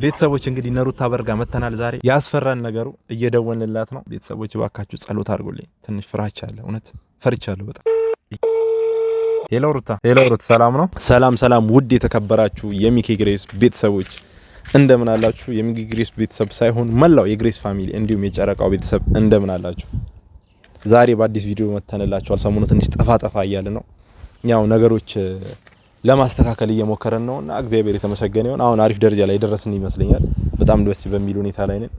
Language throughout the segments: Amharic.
ቤተሰቦች እንግዲህ ነሩታ በርጋ መተናል ዛሬ ያስፈራን ነገሩ እየደወንላት ነው። ቤተሰቦች ባካችሁ ጸሎት አድርጉልኝ። ትንሽ ፍራቻ አለ። እውነት ፈርቻለሁ በጣም። ሄሎ ሩታ ሰላም ነው? ሰላም ውድ የተከበራችሁ የሚኪ ግሬስ ቤተሰቦች እንደምን አላችሁ? የሚኪ ግሬስ ቤተሰብ ሳይሆን መላው የግሬስ ፋሚሊ እንዲሁም የጨረቃው ቤተሰብ እንደምን አላችሁ? ዛሬ በአዲስ ቪዲዮ መተንላችኋል። ሰሞኑን ትንሽ ጠፋ እያለ ነው። ያው ነገሮች ለማስተካከል እየሞከረን ነውና እግዚአብሔር የተመሰገነ ይሁን። አሁን አሪፍ ደረጃ ላይ ደረስን ይመስለኛል። በጣም ደስ በሚል ሁኔታ ላይ ነን።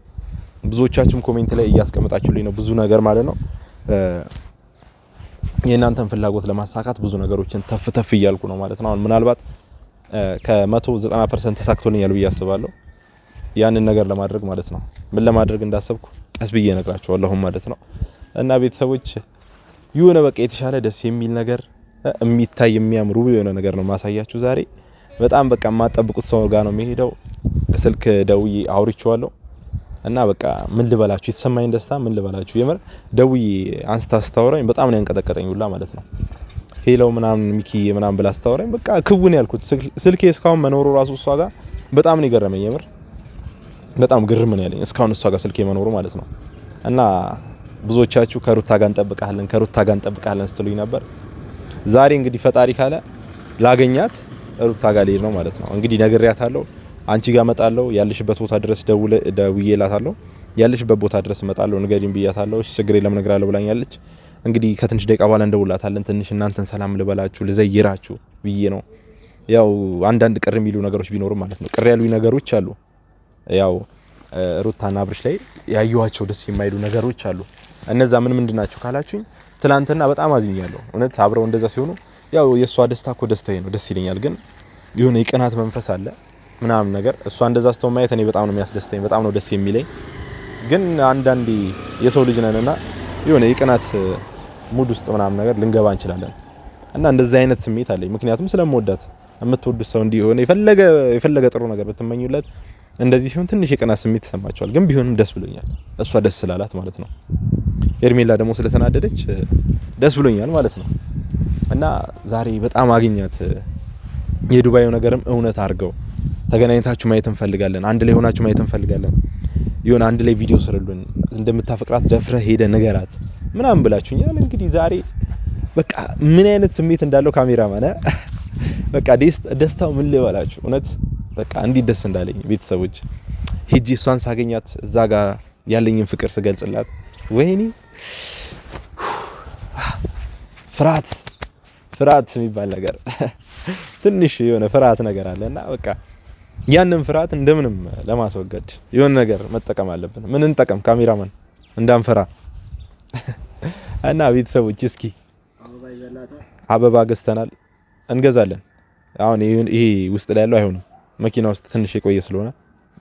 ብዙዎቻችሁም ኮሜንት ላይ እያስቀመጣችሁልኝ ነው ብዙ ነገር ማለት ነው። የእናንተን ፍላጎት ለማሳካት ብዙ ነገሮችን ተፍ እያልኩ ነው ማለት ነው። አሁን ምናልባት ከ190% ተሳክቶልኛል ብዬ አስባለሁ። ያንን ነገር ለማድረግ ማለት ነው ምን ለማድረግ እንዳሰብኩ ቀስ ብዬ እነግራችኋለሁ ማለት ነው። እና ቤተሰቦች የሆነ በቃ የተሻለ ደስ የሚል ነገር የሚታይ የሚያምሩ የሆነ ነገር ነው ማሳያችሁ ዛሬ። በጣም በቃ የማጠብቁት ሰው ጋር ነው የሚሄደው። ስልክ ደውዬ አውርቼዋለሁ እና በቃ ምን ልበላችሁ የተሰማኝ ደስታ ምን ልበላችሁ። የምር ደውዬ አንስታ ስታወራኝ በጣም ነው ያንቀጠቀጠኝ ሁላ ማለት ነው። ሄሎ ምናምን ሚኪ ምናምን ብላ ስታወራኝ በቃ ክውን ያልኩት ስልኬ እስካሁን መኖሩ ራሱ እሷ ጋር በጣም ነው የገረመኝ። የምር በጣም ግርም ነው ያለኝ እስካሁን እሷ ጋር ስልኬ መኖሩ ማለት ነው። እና ብዙዎቻችሁ ከሩታ ጋር እንጠብቃለን ስትሉኝ ነበር። ዛሬ እንግዲህ ፈጣሪ ካለ ላገኛት ሩታ ጋር ልሄድ ነው ማለት ነው። እንግዲህ ነግሬያታለሁ። አንቺ ጋር እመጣለሁ፣ ያለሽበት ቦታ ድረስ ደውዬላታለሁ። ያለሽበት ቦታ ድረስ እመጣለሁ ንገሪኝ ብያታለሁ። እሺ ችግር የለም እነግራለሁ ብላኛለች። እንግዲህ ከትንሽ ደቂቃ በኋላ እንደውላታለን። ትንሽ እናንተን ሰላም ልበላችሁ ልዘይራችሁ ብዬ ነው። ያው አንዳንድ ቅር የሚሉ ነገሮች ቢኖርም ማለት ነው። ቅር ያሉኝ ነገሮች አሉ። ያው ሩታና አብርሽ ላይ ያዩዋቸው ደስ የማይሉ ነገሮች አሉ። እነዛ ምን ናቸው ካላችሁኝ ትላንትና በጣም አዝኛለሁ። እውነት አብረው እንደዛ ሲሆኑ ያው የሷ ደስታ እኮ ደስታዬ ነው፣ ደስ ይለኛል። ግን የሆነ የቅናት መንፈስ አለ ምናምን ነገር። እሷ እንደዛ ስትሆን ማየት እኔ በጣም ነው የሚያስደስተኝ፣ በጣም ነው ደስ የሚለኝ። ግን አንዳንዴ የሰው ልጅ ነንና የሆነ የቅናት ሙድ ውስጥ ምናምን ነገር ልንገባ እንችላለን። እና እንደዛ አይነት ስሜት አለኝ። ምክንያቱም ስለምወዳት የምትወዱት ሰው እንዲሆነ የፈለገ ጥሩ ነገር ብትመኙለት እንደዚህ ሲሆን ትንሽ የቅናት ስሜት ይሰማቸዋል። ግን ቢሆንም ደስ ብሎኛል፣ እሷ ደስ ስላላት ማለት ነው። ኤርሜላ ደግሞ ስለተናደደች ደስ ብሎኛል ማለት ነው። እና ዛሬ በጣም አገኛት። የዱባዩ ነገርም እውነት አድርገው ተገናኝታችሁ ማየት እንፈልጋለን፣ አንድ ላይ ሆናችሁ ማየት እንፈልጋለን። ይሁን አንድ ላይ ቪዲዮ ስሩልን፣ እንደምታፈቅራት ደፍረ ሄደ ንገራት ምናምን ብላችሁኛል። እንግዲህ ዛሬ በቃ ምን አይነት ስሜት እንዳለው ካሜራማን በቃ ደስታው ምን ልበላችሁ። እውነት በቃ እንዴት ደስ እንዳለኝ ቤተሰቦች ሄጂ እሷን ሳገኛት እዛ ጋር ያለኝን ፍቅር ስገልጽላት ወይኔ ፍርሃት የሚባል ነገር ትንሽ የሆነ ፍርሃት ነገር አለና በቃ ያንን ፍርሃት እንደምንም ለማስወገድ የሆነ ነገር መጠቀም አለብን። ምን እንጠቀም? ካሜራማን እንዳንፈራ እና ቤተሰቦች እስኪ አበባ ገዝተናል፣ እንገዛለን። አሁን ይሄ ውስጥ ላይ ያለው አይሆንም፣ መኪና ውስጥ ትንሽ የቆየ ስለሆነ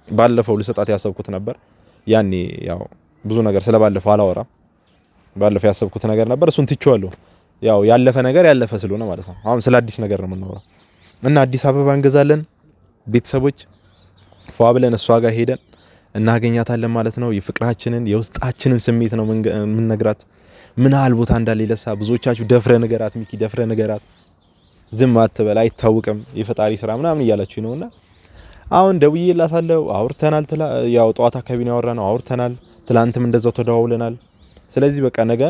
ባለፈው ልሰጣት ያሰብኩት ነበር። ያኔ ያው ብዙ ነገር ስለባለፈው አላወራም። ባለፈው ያሰብኩት ነገር ነበር፣ እሱን ትቼዋለሁ። ያው ያለፈ ነገር ያለፈ ስለሆነ ማለት ነው። አሁን ስለ አዲስ ነገር ነው የምናወራው እና አዲስ አበባ እንገዛለን ቤተሰቦች። ፏ ብለን እሷ ጋር ሄደን እናገኛታለን ማለት ነው። የፍቅራችንን የውስጣችንን ስሜት ነው የምንነግራት። ምን ያህል ቦታ እንዳለ ይለሳ። ብዙዎቻችሁ ደፍረ ንገራት ሚኪ፣ ደፍረ ንገራት፣ ዝም አትበል አይታወቅም የፈጣሪ ስራ ምናምን እያላችሁ ነውና አሁን ደውዬላታለሁ። አውርተናል። ያው ጠዋት አካባቢ ነው ያወራነው፣ አውርተናል። ትላንትም እንደዛው ተደዋውለናል። ስለዚህ በቃ ነገ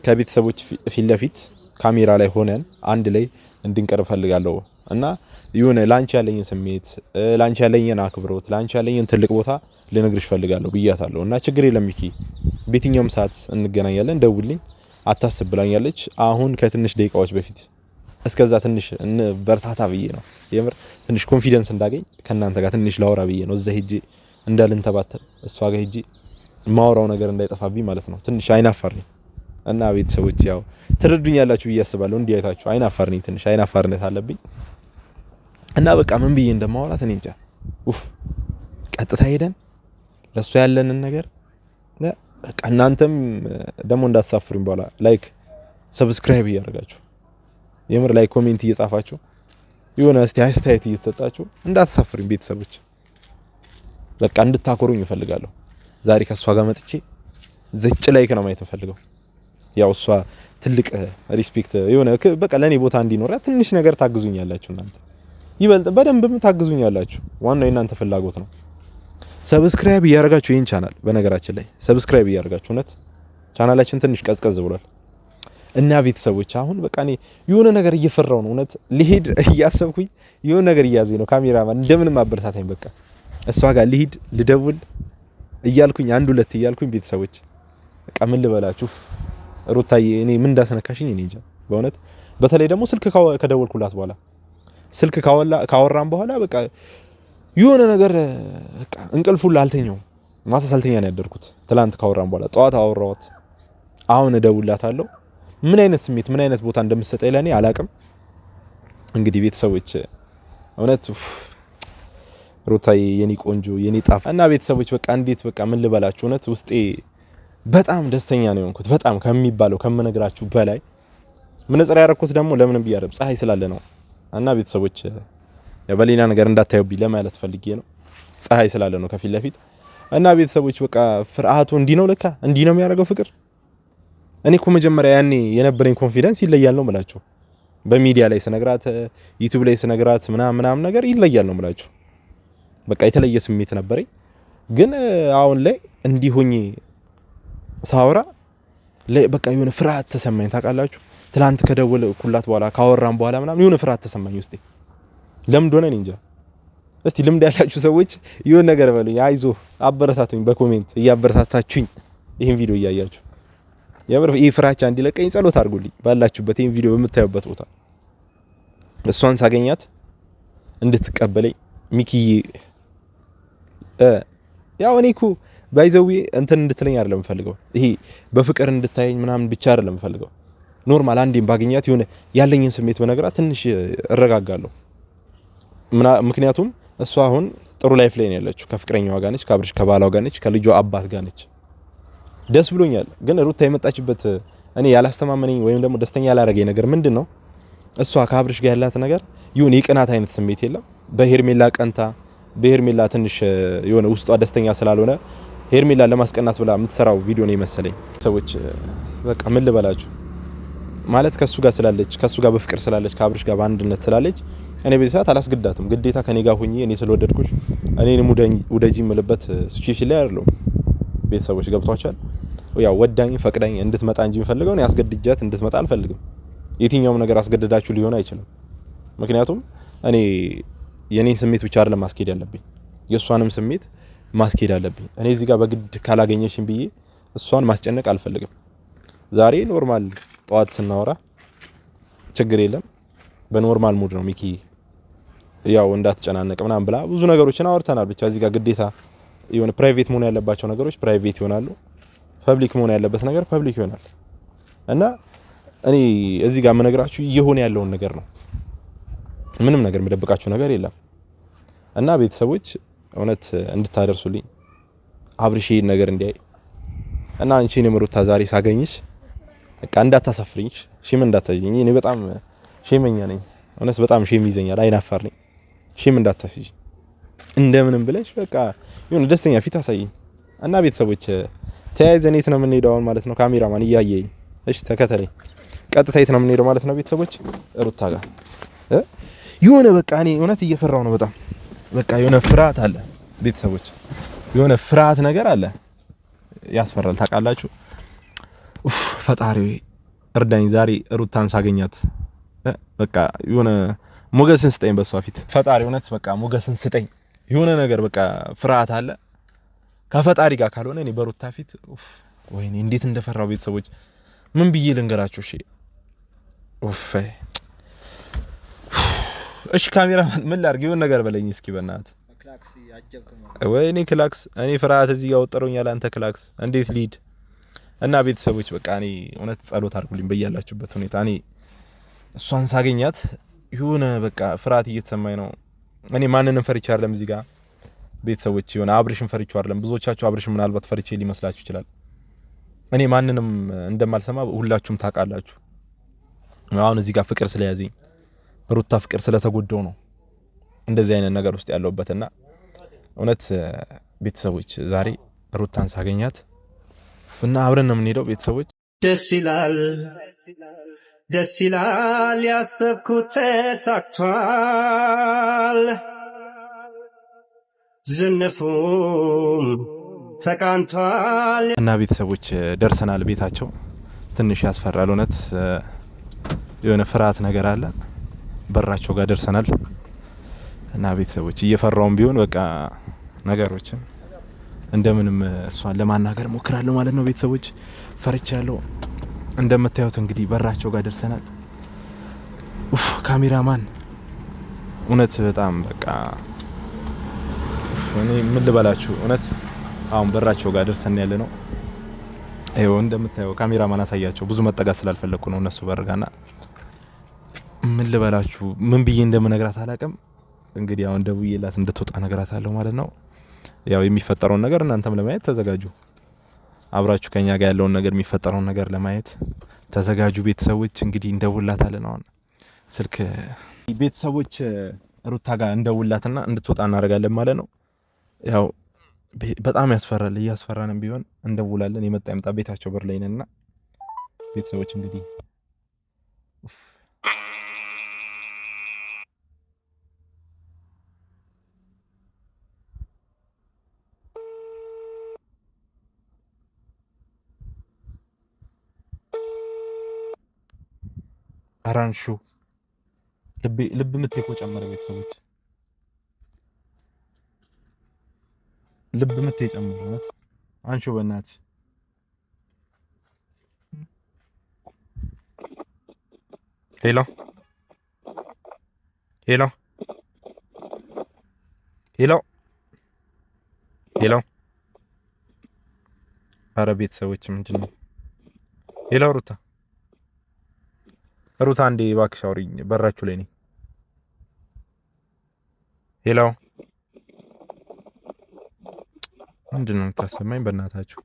ከቤተሰቦች ፊት ለፊት ካሜራ ላይ ሆነን አንድ ላይ እንድንቀርብ ፈልጋለሁ እና የሆነ ላንቺ ያለኝን ስሜት፣ ላንቺ ያለኝን አክብሮት፣ ላንቺ ያለኝን ትልቅ ቦታ ልነግርሽ ፈልጋለሁ ብያታለሁ። እና ችግር የለም ሚኪ በየትኛውም ሰዓት እንገናኛለን፣ ደውልኝ አታስብ ብላኛለች። አሁን ከትንሽ ደቂቃዎች በፊት እስከዛ ትንሽ በርታታ ብዬ ነው የምር ትንሽ ኮንፊደንስ እንዳገኝ ከናንተ ጋር ትንሽ ላወራ ብዬ ነው እዛ ሄጄ እንዳልንተባተል እሷ ጋር ሄጄ ማውራው ነገር እንዳይጠፋብኝ ማለት ነው። ትንሽ አይናፋር ነኝ እና ቤተሰቦች ያው ትረዱኛላችሁ ብዬ አስባለሁ። እንዲህ አይታችሁ አይናፋር ነኝ፣ ትንሽ አይናፋርነት አለብኝ እና በቃ ምን ብዬ እንደማወራት እኔ እንጃ። ቀጥታ ሄደን ለሷ ያለንን ነገር በቃ እናንተም ደግሞ እንዳትሳፍሩኝ በኋላ ላይክ ሰብስክራይብ እያደረጋችሁ የምር ላይ ኮሜንት እየጻፋችሁ የሆነ እስቲ አስተያየት እየተሰጣችሁ እንዳትሳፍሩኝ ቤተሰቦች። በቃ እንድታኮሩኝ እፈልጋለሁ። ዛሬ ከሷ ጋር መጥቼ ዘጭ ላይክ ነው ማየት ፈልገው። ያው እሷ ትልቅ ሪስፔክት የሆነ በቃ ለኔ ቦታ እንዲኖር ትንሽ ነገር ታግዙኛላችሁ እናንተ፣ ይበልጥ በደንብም ታግዙኛላችሁ። ዋናው የእናንተ ፍላጎት ነው። ሰብስክራይብ እያደረጋችሁ ይሄን ቻናል በነገራችን ላይ ሰብስክራይብ እያደረጋችሁ እውነት ቻናላችን ትንሽ ቀዝቀዝ ብሏል እና ቤተሰቦች አሁን በቃ እኔ የሆነ ነገር እየፈራው ነው እውነት ልሄድ እያሰብኩኝ የሆነ ነገር እያዘኝ ነው ካሜራማን እንደምንም አበረታታኝ በቃ እሷ ጋር ልሂድ ልደውል እያልኩኝ አንድ ሁለት እያልኩኝ ቤተሰቦች በቃ ምን ልበላችሁ ሩታዬ እኔ ምን እንዳስነካሽኝ እኔ እንጃ በእውነት በተለይ ደግሞ ስልክ ከደወልኩላት በኋላ ስልክ ካወራን በኋላ በቃ የሆነ ነገር በቃ እንቅልፉን አልተኛው ማታ ሳልተኛ ነው ያደርኩት ትላንት ካወራን በኋላ ጠዋት አወራኋት አሁን እደውላታለሁ ምን አይነት ስሜት ምን አይነት ቦታ እንደምትሰጠኝ ለኔ አላቅም እንግዲህ ቤተሰቦች እውነት ሩታዬ የኔ ቆንጆ የኔ ጣፋ እና ቤተሰቦች በቃ እንዴት በቃ ምን ልበላችሁ እውነት ውስጤ በጣም ደስተኛ ነው የሆንኩት በጣም ከሚባለው ከመነግራችሁ በላይ መነጽር ያረኩት ደግሞ ለምን ቢያረብ ፀሐይ ስላለ ነው እና ቤተሰቦች በሌላ ነገር እንዳታዩብኝ ለማለት ፈልጌ ነው ፀሐይ ስላለ ነው ከፊት ለፊት እና ቤተሰቦች በቃ ፍርሃቱ እንዲህ ነው ለካ እንዲህ ነው የሚያደርገው ፍቅር እኔ እኮ መጀመሪያ ያኔ የነበረኝ ኮንፊደንስ ይለያል ነው የምላችሁ በሚዲያ ላይ ስነግራት ዩቲዩብ ላይ ስነግራት ምናምን ነገር ይለያል ነው የምላችሁ በቃ የተለየ ስሜት ነበረኝ ግን አሁን ላይ እንዲህ ሆኜ ሳወራ በቃ የሆነ ፍርሃት ተሰማኝ ታውቃላችሁ ትላንት ከደወልኩላት በኋላ ካወራን በኋላ ምናምን የሆነ ፍርሃት ተሰማኝ ውስጤ ለምን እንደሆነ እንጃ እስቲ ልምድ ያላችሁ ሰዎች የሆነ ነገር በሉኝ አይዞ አበረታቱኝ በኮሜንት እያበረታታችሁኝ ይሄን ቪዲዮ እያያችሁ የምር ይሄ ፍራቻ እንዲለቀኝ ጸሎት አድርጉልኝ ባላችሁበት ይሄን ቪዲዮ በምታዩበት ቦታ እሷን ሳገኛት እንድትቀበለኝ ሚኪዬ ያው እኔ እኮ ባይዘዊ እንትን እንድትለኝ አይደለም ፈልገው ይሄ በፍቅር እንድታየኝ ምናምን ብቻ አይደለም ፈልገው ኖርማል አንዴም ባገኛት የሆነ ያለኝን ስሜት በነገራት ትንሽ እረጋጋለሁ ምክንያቱም እሷ አሁን ጥሩ ላይፍ ላይ ነው ያለችው ከፍቅረኛዋ ጋር ነች ከአብርሽ ከባሏ ጋር ነች ከልጇ አባት ጋር ነች ደስ ብሎኛል ግን ሩታ የመጣችበት እኔ ያላስተማመነኝ ወይም ደግሞ ደስተኛ ያላረገኝ ነገር ምንድነው እሷ ከአብርሽ ጋር ያላት ነገር ይሁን የቅናት አይነት ስሜት የለም በሄርሜላ ቀንታ በሄርሜላ ትንሽ የሆነ ውስጧ ደስተኛ ስላልሆነ ሄርሜላ ለማስቀናት ብላ የምትሰራው ቪዲዮ ነው የመሰለኝ ሰዎች በቃ ምን ልበላችሁ ማለት ከሱ ጋር ስላለች ከሱ ጋር በፍቅር ስላለች ከአብርሽ ጋር በአንድነት ስላለች እኔ በዚህ ሰዓት አላስገዳትም ግዴታ ከኔ ጋር ሆኜ እኔ ስለወደድኩሽ እኔንም ውደጂ የምልበት ሲቹዌሽን ላይ አይደለም ቤተሰቦች ገብቷቸዋል ያው ወዳኝ ፈቅዳኝ እንድትመጣ እንጂ የምፈልገው እኔ አስገድጃት እንድትመጣ አልፈልግም የትኛውም ነገር አስገድዳችሁ ሊሆን አይችልም ምክንያቱም እኔ የኔን ስሜት ብቻ አይደለም ማስኬድ ያለብኝ የሷንም ስሜት ማስኬድ አለብኝ እኔ እዚህ ጋር በግድ ካላገኘሽኝ ብዬ እሷን ማስጨነቅ አልፈልግም ዛሬ ኖርማል ጧት ስናወራ ችግር የለም በኖርማል ሙድ ነው ሚኪ ያው እንዳትጨናነቅ ምናምን ብላ ብዙ ነገሮችን አወርተናል ብቻ እዚህ ጋር ግዴታ የሆነ ፕራይቬት መሆን ያለባቸው ነገሮች ፕራይቬት ይሆናሉ ፐብሊክ መሆን ያለበት ነገር ፐብሊክ ይሆናል እና እኔ እዚህ ጋር መነግራችሁ እየሆነ ያለውን ነገር ነው ምንም ነገር መደበቃችሁ ነገር የለም እና ቤተሰቦች እውነት እንድታደርሱልኝ አብርሽ ይሄን ነገር እንዲያይ እና አንቺን ሩታ ዛሬ ሳገኝሽ በቃ እንዳታሳፍሪኝ ሺም እንዳታጂኝ እኔ በጣም ሺመኛ ነኝ እውነት በጣም ሺም ይዘኛል አይናፋር ነኝ ሺም እንዳታሲጂ እንደምንም ብለሽ በቃ የሆነ ደስተኛ ፊት አሳይኝ እና ቤተሰቦች ተያይዘን የት ነው የምንሄደው አሁን ማለት ነው ካሜራማን እያየኝ እሺ ተከተለኝ ቀጥታ የት ነው የምንሄደው ማለት ነው ቤተሰቦች ሩታ ጋር የሆነ በቃ እኔ እውነት እየፈራው ነው በጣም በቃ የሆነ ፍርሃት አለ ቤተሰቦች የሆነ ፍርሃት ነገር አለ ያስፈራል ታውቃላችሁ ፈጣሪ እርዳኝ ዛሬ ሩታን ሳገኛት በቃ የሆነ ሞገስን ስጠኝ በሷ ፊት ፈጣሪ እውነት በቃ ሞገስን ስጠኝ የሆነ ነገር በቃ ፍርሃት አለ ከፈጣሪ ጋር ካልሆነ እኔ በሩታ ፊት ወይኔ እንዴት እንደፈራው ቤተሰቦች ምን ብዬ ልንገራችሁ እሺ ካሜራማን ምን ላድርግ የሆነ ነገር በለኝ እስኪ በእናትህ ክላክስ ያጀብከኝ ወይኔ ክላክስ እኔ ፍርሃት እዚህ ጋር ወጥሮኛል አንተ ክላክስ እንዴት ሊድ እና ቤተሰቦች በቃ እኔ እውነት ጸሎት አድርጉልኝ በያላችሁበት ሁኔታ እኔ እሷን ሳገኛት የሆነ በቃ ፍርሃት እየተሰማኝ ነው እኔ ማንንም ፈርቼ አይደለም እዚህ ጋር ቤተሰቦች የሆነ አብርሽን ፈርቼው አይደለም ብዙዎቻችሁ አብርሽን ምናልባት ፈርቼ ሊመስላችሁ ይችላል እኔ ማንንም እንደማልሰማ ሁላችሁም ታውቃላችሁ አሁን እዚህ ጋር ፍቅር ስለያዘኝ ሩታ ፍቅር ስለተጎደው ነው እንደዚህ አይነት ነገር ውስጥ ያለውበትና እውነት ቤተሰቦች ዛሬ ሩታን ሳገኛት እና አብረን ነው የምንሄደው ቤተሰቦች ደስ ይላል ያሰብኩት ተሳክቷል ዝንፉም ተቃንቷል እና ቤተሰቦች ደርሰናል ቤታቸው። ትንሽ ያስፈራል እውነት የሆነ ፍርሃት ነገር አለ። በራቸው ጋር ደርሰናል እና ቤተሰቦች እየፈራውም ቢሆን በቃ ነገሮችን እንደምንም እሷን ለማናገር ሞክራለሁ ማለት ነው። ቤተሰቦች ፈርቻለሁ። እንደምታዩት እንግዲህ በራቸው ጋር ደርሰናል። ካሜራማን እውነት በጣም በቃ እኔ ምን ልበላችሁ እውነት አሁን በራቸው ጋር ደርሰን ያለ ነው። ይኸው እንደምታየው ካሜራማን አሳያቸው። ብዙ መጠጋት ስላልፈለኩ ነው እነሱ በርጋና ምን ልበላችሁ ምን ብዬ እንደምነግራት አላውቅም። እንግዲህ አሁን ደውዬላት እንድትወጣ ነግራታለሁ ማለት ነው። ያው የሚፈጠረውን ነገር እናንተም ለማየት ተዘጋጁ። አብራችሁ ከኛ ጋር ያለውን ነገር የሚፈጠረውን ነገር ለማየት ተዘጋጁ ቤተሰቦች። እንግዲህ እንደውላታለን አሁን ስልክ ቤተሰቦች ሩታ ጋር እንደውላትና እንድትወጣ እናደርጋለን ማለት ነው። ያው በጣም ያስፈራል። እያስፈራንም ቢሆን እንደውላለን። የመጣ ይምጣ ቤታቸው በር ላይ ነንና ቤተሰቦች እንግዲህ አራንሹ ልብ ምት እኮ ጨመረ ቤተሰቦች ልብ ምት ጨመረ ማለት አንሹ በእናትሽ ሄሎ ሄሎ ሄሎ ሄሎ ኧረ ቤተሰቦች ምንድነው? ሄሎ ሩታ አንዴ እባክሽ አውሪኝ፣ በራችሁ ላይ ነኝ። ሄሎ ምንድነው የምታሰማኝ? በእናታችሁ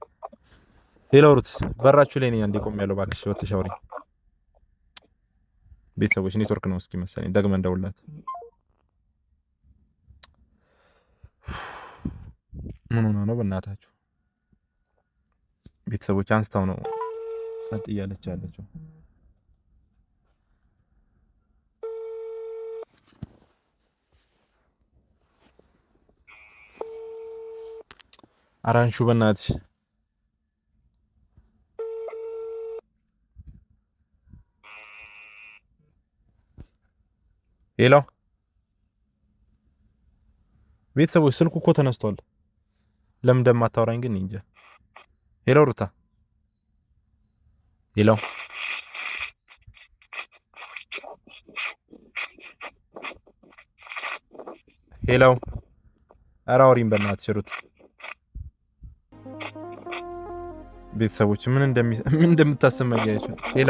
ሄሎ ሩት በራችሁ ላይ ነኝ። አንዴ ቆሜያለሁ፣ እባክሽ ወጥተሽ አውሪኝ። ቤተሰቦች ኔትወርክ ነው እስኪ መሰለኝ፣ ደግመን እንደውላት። ምን ሆነ ነው በእናታችሁ ቤተሰቦች? አንስታው ነው ጸጥ እያለች ያለችው። አራንሹ በእናትሽ ሄሎ ቤተሰቦች ስልኩ እኮ ተነስቷል። ለምን እንደማታወራኝ ግን እንጃ። ሄሎ ሩታ ሄሎ ሄሎ ኧረ አውሪኝ በእናትሽ ሩት። ቤተሰቦች ምን እንደምታሰማኝ አይቻልም። ሄሎ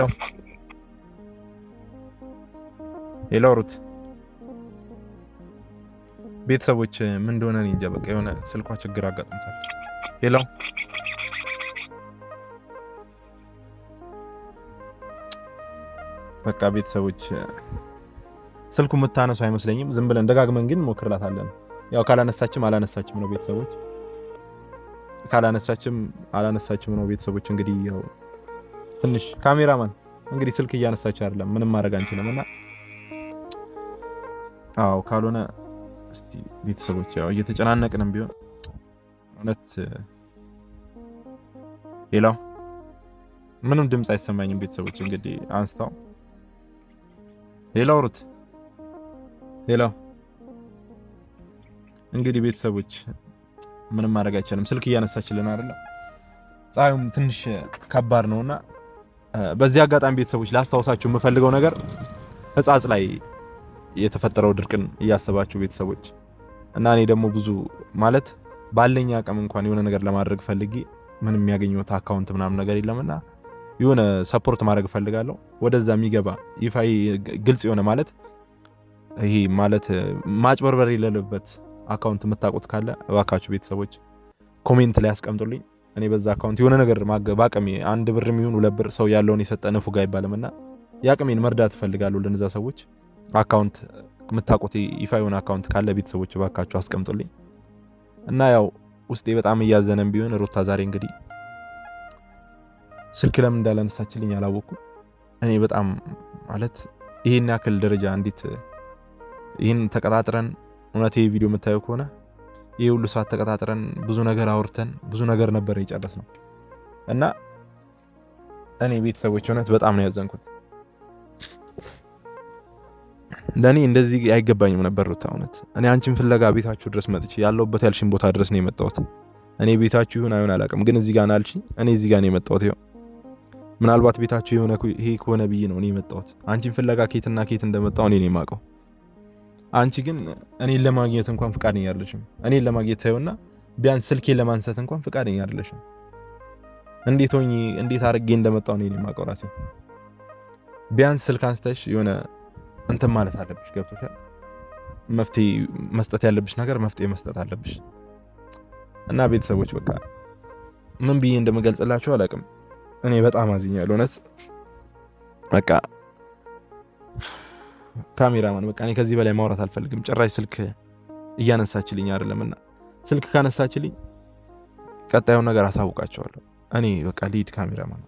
ሄሎ ሩት ቤተሰቦች ምን እንደሆነ እኔ እንጃ። በቃ የሆነ ስልኳ ችግር አጋጥሞታል። ሄሎ በቃ ቤተሰቦች ስልኩ የምታነሱ አይመስለኝም። ዝም ብለን ደጋግመን ግን ሞክርላታለን። ያው ካላነሳችም አላነሳችም ነው ቤተሰቦች፣ አላነሳችም ነው ቤተሰቦች። እንግዲህ ያው ትንሽ ካሜራማን እንግዲህ ስልክ እያነሳች አይደለም፣ ምንም ማድረግ አንችልም እና አዎ ካልሆነ እስቲ ቤተሰቦች ያው እየተጨናነቅንም ቢሆን እውነት ሌላው ምንም ድምጽ አይሰማኝም ቤተሰቦች። እንግዲህ አንስታው ሌላው ሩት ሌላው እንግዲህ ቤተሰቦች ምንም ማድረግ አይቻልም። ስልክ እያነሳችልን አይደለም። ፀሐዩም ትንሽ ከባድ ነውና በዚህ አጋጣሚ ቤተሰቦች ላስታውሳችሁ የምፈልገው ነገር ሕጻጽ ላይ የተፈጠረው ድርቅን እያሰባችሁ ቤተሰቦች እና እኔ ደግሞ ብዙ ማለት ባለኝ አቅም እንኳን የሆነ ነገር ለማድረግ ፈልጌ ምንም ያገኘሁት አካውንት ምናምን ነገር የለምና የሆነ ሰፖርት ማድረግ ፈልጋለሁ። ወደዛ የሚገባ ይፋይ ግልጽ የሆነ ማለት ይሄ ማለት ማጭበርበር የሌለበት አካውንት የምታውቁት ካለ እባካችሁ ቤተሰቦች ኮሜንት ላይ አስቀምጡልኝ። እኔ በዛ አካውንት የሆነ ነገር ባቀሜ 1 ብርም ይሁን 2 ብር ሰው ያለውን የሰጠ ንፉግ አይባልምና ያቅሜን መርዳት ፈልጋለሁ ለነዛ ሰዎች። አካውንት የምታውቁት ይፋ የሆነ አካውንት ካለ ቤተሰቦች እባካችሁ አስቀምጡልኝ። እና ያው ውስጤ በጣም እያዘነም ቢሆን ሩታ ዛሬ እንግዲህ ስልክ ለምን እንዳላነሳችልኝ አላወኩም። እኔ በጣም ማለት ይሄን ያክል ደረጃ እንዴት ይሄን ተቀጣጥረን እውነት ይሄ ቪዲዮ የምታዩ ከሆነ ይሄ ሁሉ ሰዓት ተቀጣጥረን ብዙ ነገር አውርተን ብዙ ነገር ነበር የጨረስነው እና እኔ ቤተሰቦች እውነት በጣም ነው ያዘንኩት። ለኔ እንደዚህ አይገባኝም ነበር ሩታ እውነት። እኔ አንቺን ፍለጋ ቤታችሁ ድረስ መጥቼ ያለውበት ያልሽን ቦታ ድረስ ነው የመጣሁት። እኔ ቤታችሁ ይሁን አይሆን አላውቅም፣ ግን እዚህ ጋር ናልሽኝ። እኔ እዚህ ጋር ነው የመጣሁት። ይኸው ምናልባት ቤታችሁ የሆነ ይሄ ከሆነ ብዬ ነው እኔ የመጣሁት። አንቺን ፍለጋ ኬትና ኬት እንደመጣሁ እኔ ነኝ የማውቀው። አንቺ ግን እኔን ለማግኘት እንኳን ፍቃደኛ አይደለሽም። እኔን ለማግኘት ታየውና ቢያንስ ስልኬን ለማንሳት እንኳን ፍቃደኛ አይደለሽም። እንዴት ሆኜ እንዴት አድርጌ እንደመጣሁ እኔ ነኝ የማውቀው ራሴ። ቢያንስ ስልክ አንስተሽ የሆነ እንትን ማለት አለብሽ። ገብቶሻል? መፍትሄ መስጠት ያለብሽ ነገር መፍትሄ መስጠት አለብሽ። እና ቤተሰቦች በቃ ምን ብዬ እንደምገልጽላችሁ አላውቅም። እኔ በጣም አዝኛለሁ እውነት። በቃ ካሜራማን በቃ እኔ ከዚህ በላይ ማውራት አልፈልግም። ጭራሽ ስልክ እያነሳችልኝ አይደለምና ስልክ ካነሳችልኝ ቀጣዩን ነገር አሳውቃቸዋለሁ። እኔ በቃ ሊድ ካሜራማን